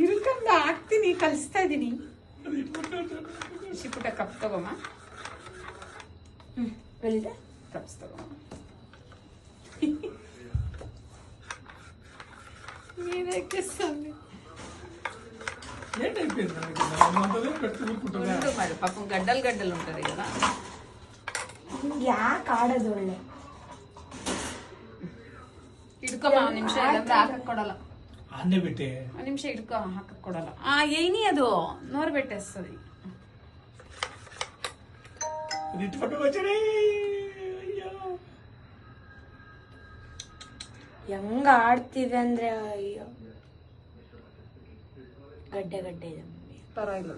ಇರುಕಂದ ಹಾಕ್ತೀನಿ, ಕಲಿಸ್ತಾ ಇದ್ದೀನಿ. ಶಿಪುಟ ಕಪ್ ತಗೋಮ್ಮ. ಕಪ್ಸ್ ತಗೋಮ್ಮ. ನೀನಕ್ಕೆ ಸ್ವಾಮಿ ಪಾಪ ಗಡ್ಡಲ್ ಉಂಟದೆ ಈಗ. ಯಾಕೆ ಆಡೋದು ಒಳ್ಳೆ ಹಿಡ್ಕೊಮ್ಮ. ಒಂದ್ ನಿಮಿಷ ಇಲ್ಲಂದ್ರೆ ಹಾಕಕ್ ಕೊಡಲ್ಲ. ಅನ್ನೆ ಬಿಟ್ಟೆ ಒಂದ್ ನಿಮಿಷ ಹಿಡ್ಕೊ, ಹಾಕಕ್ ಕೊಡಲ್ಲ. ಏನಿ ಅದು ನೋಡ್ಬಿಟ್ಟೆ ಸರಿ. ಹೆಂಗ ಆಡ್ತಿದೆ ಅಂದ್ರೆ ಅಯ್ಯೋ ಗಡ್ಡೆ ಇದೆ ಪರವಾಗಿಲ್ಲ.